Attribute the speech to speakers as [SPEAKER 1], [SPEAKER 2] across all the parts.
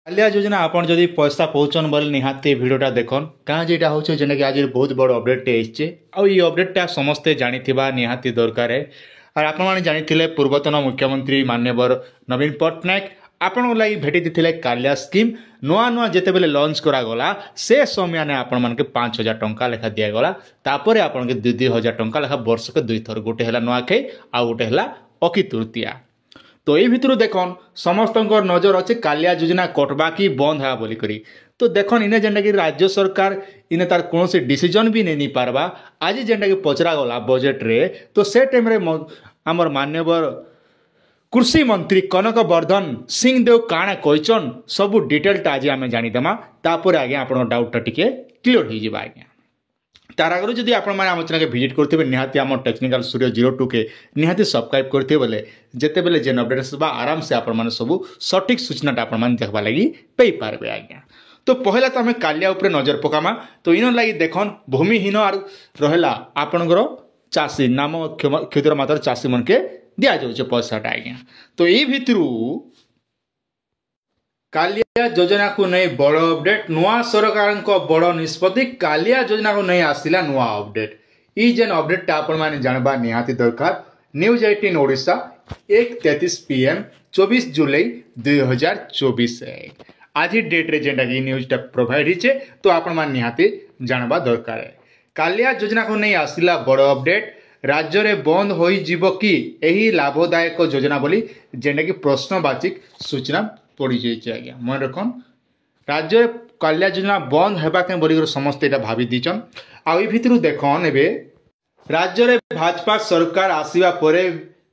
[SPEAKER 1] कालिया योजना आपन जदि पैसा पहुँचन बोले निहाती भिडटा देखन क्या जेटा हूँ जेनकि आज बहुत बड़ अपडेट आइछे आउ ये अपडेटा समस्ते जानिथिबा निहाती दरकार है। और आपण माने जानिथिले पूर्वतन मुख्यमंत्री माननीय नवीन पट्टनायक आपण लगी भेटी देथिले कालिया स्कीम नुआ नुआ जेतेबेले लॉन्च करागला से समय ने आपण मानके 5,000 टंका लेखा दिगला तापर आपण के 2,000 टंका लेखा वर्ष के 2 थर गोटे है नुआखाई आउ गोटे है अकी तृतीया। तो ये भितर देखन समस्त नजर अच्छे कालिया योजना कटवा कि बंद है बोली करी। तो देखन इने जेनटा कि राज्य सरकार इने तार कौन से डिसीजन भी नहीं पारबा आज जेनटा कि पचरा गला बजेट रे तो से टाइम रे आमर माननीय कृषि मंत्री कनक वर्धन सिंह देव काଣା कहचन सबू डिटेलटा आज आम जानीदेमा तापर आज्ञा आप डाउटा टिके क्लीयर हो जाए। आज्ञा तार आगे जब आपण मैंने आम चैनल भिजिट करेंगे निहाती आम टेक्निकल स्टूडियो 02 के निहाती सब्सक्राइब करते बोले जिते बेले जेन अपडेट आसवा आराम से आपण सब सठिक सूचनाटा आपण देखा लगी पारे। आज्ञा तो पहला तो आम कालिया उपरे नजर पकामा तो इन लगी देखन भूमिहीन रहा आपणकर चाषी नाम क्षुद्र मात्र चाषी मन के दि जाऊे पैसाटा। आज्ञा तो ये भितर कालिया योजना को नहीं बड़ अपडेट नुआ सरकार को बड़ निष्पत्ति कालिया योजना को नहीं आसला नुआ अपडेट ई जेन अपडेटा आपण माने जानबा निहाती दरकार। न्यूज 18 ओडिशा 1:33 PM 24 जुलाई 2024 आज डेट रे जेनटा की न्यूजटा प्रोवाइड हिचे तो आपण माने निहाती जानबा दरकार है। कालिया योजना को नहीं आसला बड़ अपडेट राज्य रे बंद होई जीवो कि एही लाभदायक योजना बोली जेनटा की प्रश्नवाचिक सूचना पड़ी जाइए। आज्ञा मन रखन राज्य कालिया योजना बंद होगा के बोलिक समस्ते यहाँ भावी दीचन आ भितर देखन एबे राज्य रे भाजपा सरकार आसीबा परे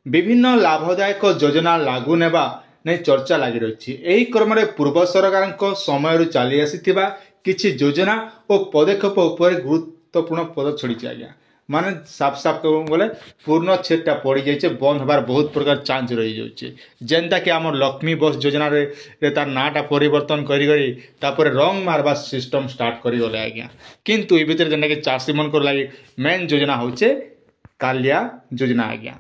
[SPEAKER 1] विभिन्न लाभदायक योजना लागू नेबा नहीं चर्चा लगी रही। यही क्रम में पूर्व सरकार समय चली आसीथिबा किछि योजना और पदक्षेप उपर गुरुत्वपूर्ण पद छड़ी। आज्ञा माने साफ साफ कहूँ बोले पूर्ण छेदटा पड़ जाइए बंद हबार बहुत प्रकार चांस रही जाए जेनता कि आम लक्ष्मी बस योजना रे तार नाटा परिवर्तन करी रंग मारवा सिस्टम स्टार्ट करें। आज्ञा किंतु ये भितर जेनटा कि चाषी मन लगी मेन योजना होचे कालिया योजना। आज्ञा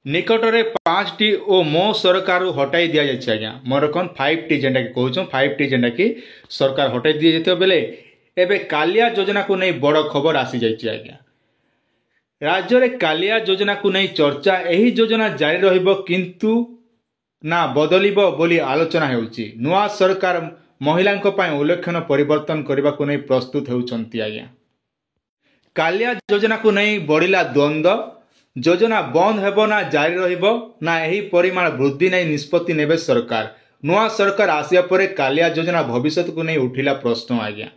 [SPEAKER 1] निकट में 5टी ओ मो सरकार हटाई दि जाए। आज्ञा मोर कौन 5टी जेनटा कि कहूँ 5टी जेनटा कि सरकार हटाई दि जाते बेले एबे कालिया योजना को नहीं बड़ खबर आसी जाइए। आज्ञा राज्य रे कालिया योजना को नहीं चर्चा यही योजना जारी रहिबो किंतु ना बदलिबो बोली आलोचना हेउची। नुआ सरकार महिला उल्लेखन परिवर्तन करने को नहीं प्रस्तुत होउचंती। आज्ञा कालिया योजना को नहीं बढ़िला द्वंद्व योजना बंद हेबो ना जारी रहिबो ना यही परिमाण वृद्धि नहीं निष्पत्ति नेबे सरकार। नुआ सरकार आसिया परे कालिया योजना भविष्य को नहीं उठिला प्रश्न। आज्ञा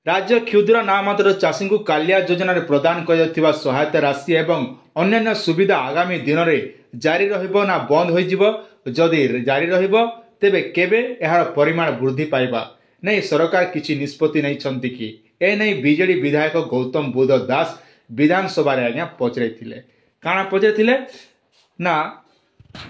[SPEAKER 1] राज्य क्षुद्र नामात्र चाषी को कालिया योजना प्रदान कर सहायता राशि एवं अन्य सुविधा आगामी दिन में जारी रहिबो ना बंद हो जिवो जदि जारी रहिबो तेबे केबे एहार परिमाण वृद्धि पाइबा नहीं सरकार किछि निष्पत्ति नहीं छंती कि ए नहीं बीजेडी विधायक गौतम बुद्ध दास विधानसभा रे आज्ञा पचराइथिले काना पचराइथिले ना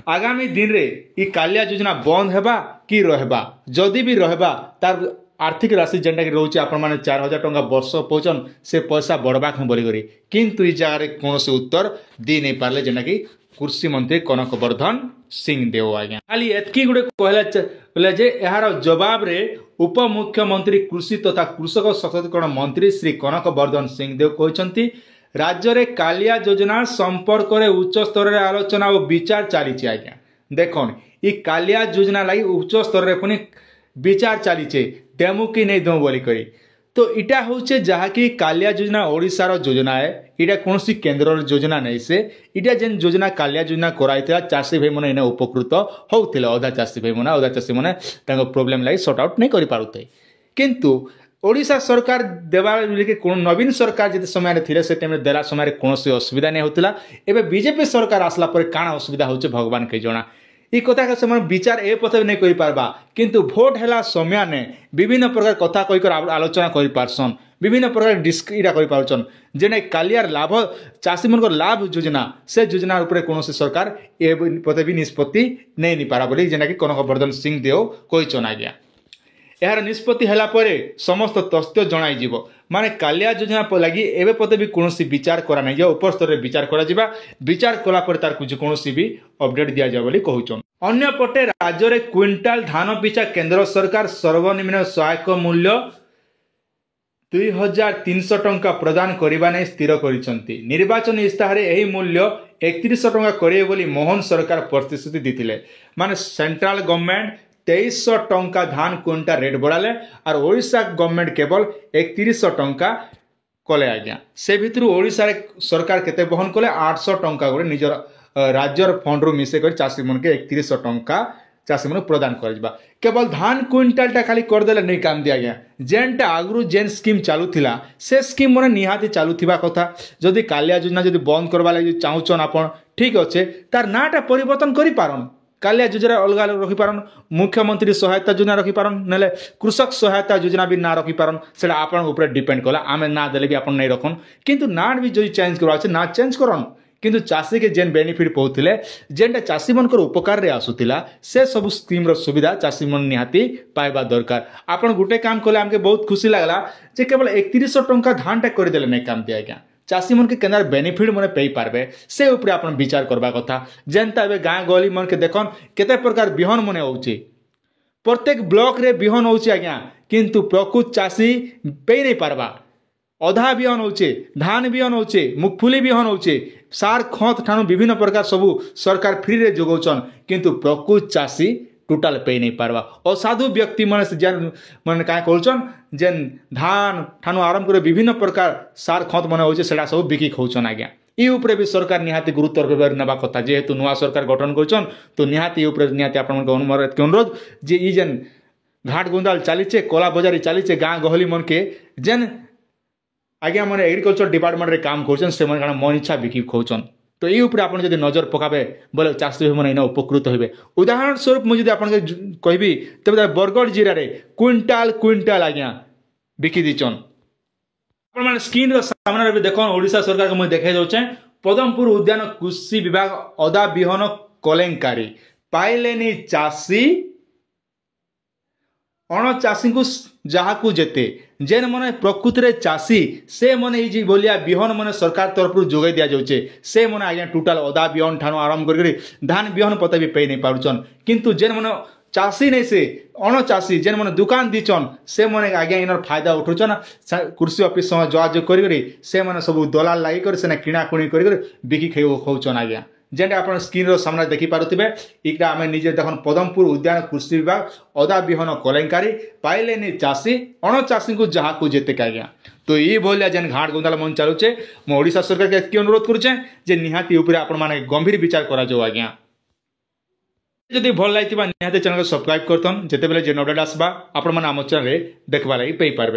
[SPEAKER 1] आगामी दिन रे ई कालिया योजना बंद हेबा कि रहबा जदि भी रहबा तार आर्थिक राशि जेनटा कि रोचे आपण माने 4,000 टंका वर्ष पहुँचन से पैसा बढ़वा बोली किंतु ई जगह कौन उत्तर दी नहीं पारे जेनटा कि कृषि मंत्री कनक वर्धन सिंह देव। आज्ञा खाली एतकी गुटे कहला जे यार जवाब रे उप मुख्यमंत्री कृषि तथा कृषक सशक्तिकरण मंत्री श्री कनक वर्धन सिंह देव कहते राज्य रे कालिया योजना संपर्क में उच्च स्तर रे आलोचना और विचार चली। आज्ञा देखन ई कालिया योजना लगी उच्च स्तर रे पुनी विचार चली देमु कि नहीं देमु बोली करी। तो इटा होचे जहाँकि कालिया योजना ओडिशार योजना है इटा कौन सी केन्द्र योजना नहीं से इटा जेन योजना कालिया योजना कराई चाषी भाई मैंने उपकृत होते अधा चाषी भाई मैंने अधा चाषी मैंने प्रोब्लेम लगी सॉर्ट आउट नहीं करें किंतु ओडिशा सरकार देवा नवीन सरकार जिते समय थे से टाइम देला समय कौन असुविधा नहीं होता एवं बीजेपी सरकार आसला काण असुविधा हो भगवान के जना ई कथा से विचार ए पथ नहीं कर पारबा किंतु भोट है समय ने विभिन्न प्रकार कथा कहीकर आलोचना कर पारसन विभिन्न प्रकार डिस्कटा कर पारछन जेने कालियार लाभ चाषी मन लाभ योजना से योजना उपरे कौन सरकार ए पथ भी निष्पत्ति नहीं पारा बोली जेना कि कनक वर्धन सिंह देव कहचन। आज्ञा यार निष्पत्ति है समस्त तथ्य जन माने कालिया योजना लगी एवं पते भी कौन विचार करा नहीं उपर स्तर में विचार करा विचार कला तार कौन भी अपडेट दि जाए कहूँ। अन्यपटे राज्य में क्विंटाल धान पिछा केंद्र सरकार सर्वनिम्न सहायक मूल्य 2300 टंका प्रदान करने नहीं स्थिर करिसेंती। निर्वाचन इस्ताहार यही मूल्य 3100 टंका करेंगे बोली मोहन सरकार प्रतिश्रुति देते। माने सेंट्रल गवर्नमेंट 2300 टंका धान क्विंटाल रेट बढ़ाले और ओडिशा गवर्नमेंट केवल 3100 टंका कले आज्ञा। से भितर ओडिशा सरकार केते बहन कले 800 टंका गोटे निजर राज्यर फंड रू मिसे कर चाषी मन के 3100 टंका चाषी मन प्रदान कर। केवल धान क्विंटाल टा खाली करदेले नहीं काम दिया गया। जेनटा आगु जेन स्कीम चालूला से स्कीम मन निहाती चालूथिबा कथा। जदि कालिया योजना जदि बंद करवा लगी चाहून आपण ठीक अच्छे तार नाटा परिवर्तन करि पारन। कालिया योजना अलग अलग रखिपारन, मुख्यमंत्री सहायता योजना रखिपारन, ना कृषक सहायता योजना भी ना रखिपारन। से आपण ऊपर डिपेंड कला आम ना देले भी आपण नहीं रखन। किंतु ना भी जो चेंज करवा ना चेंज करन। किंतु चाषी के जेन बेनिफिट पाउथिले जेनटा चाषी मनकर उपकार रे आसुतिला से सब स्कीम रो सुविधा चाषी मन निहाती पाइबा दरकार। आपण गुटे काम कले हमके बहुत खुशी लागला जे केवल 3100 टंका धान टा कर देले नहीं काम दिया गया। चाषी मन के केनार बेनिफिट मन पे पारबे से ऊपर आपण विचार करबा कथा। जेनता एबे गाँ गली मन के देखन केते प्रकार बिहन मन होउची। प्रत्येक ब्लॉक रे बिहन होउची आज्ञा, किंतु प्रकृत चाषी पे नहीं पारबा। अधा बिहन होचे, धान बिहन होचे, मुगफुली बिहन होचे, सार खत ठाणु विभिन्न प्रकार सबू सरकार फ्री रे जोगौचन, किंतु प्रकृत चाषी टोटाल पे नहीं पारबा। असाधु व्यक्ति मन से जेन मन का कहउचन जेन धान ठाणु आरंभ करे विभिन्न प्रकार सार खत मन होचे सेडा सब बिकी खौचन आज्ञा। ई ऊपर भी सरकार निहाती गुरुत्व नवा कथा। जेहेतु नुआ सरकार गठन करछन तो निहाती ऊपर निहाती आपण अनुरोध जे ई जेन घाट गुंदाल चलीचे कोला बजारी चलीचे गाँ गहली मन के जेन आज्ञा मैंने एग्रीकल्चर डिपार्टमेंट रे काम करछन से मन मन इच्छा बिकी खौचन। तो ये ऊपर आपन जदि नजर पकाबे बोले चाषी मन इन उपकृत होबे। उदाहरण स्वरूप मुझे जदि आपन कहबी तबे बरगढ़ जिला रे क्विंटाल क्विंटाल आज्ञा बिकी दीचन। आपन माने स्क्रीन रो सामने रे देखन ओडिशा सरकार के मुझे देखाई दउछे पदमपुर उद्यान कृषि विभाग अदा बिहन कलेंकारी पाइलेनी चाषी अणचाषी को जहाकू जेते जेन मन प्रकृति रे चाषी से मन ये बोलिया बिहन मन सरकार तरफ जोगे दिया जाउचे से मन आज्ञा टोटाल अदा बिहन ठाणु आरंभ कर धान बिहन पता भी पे नहीं पारुचन। किंतु जेन मन चाषी नहीं से अणचाषी जेन मन दुकान दीचन से मन आज्ञा इनर फायदा उठुचन। कृषि ऑफिस समय जोगाजोग कर से मन सब दलाल लगी कर से किणाकुणी कर बिकी खौचन आज्ञा। जेनटा आप स्क्रीन सामने देखी पारुथिबे इकटा आम निजे देखन पदमपुर उद्यान कृषि विभाग अदा बिहन कलेंकारी पाइलेनी चाषी अणचाषी को जहाकू जेते आज्ञा। तो ये भलिया जेन घाट गुंदाल मन चलुचे मो ओडिशा सरकार के अनुरोध करुचे जे निहाती ऊपर आपण माने गंभीर विचार करा जो आज्ञा। जदि भल लागिथिबा निहाती चैनल को सब्सक्राइब करथन जेते बेले जे अपडेट आसबा आपण माने आम चैनल रे देखबा लागि पई पारबे।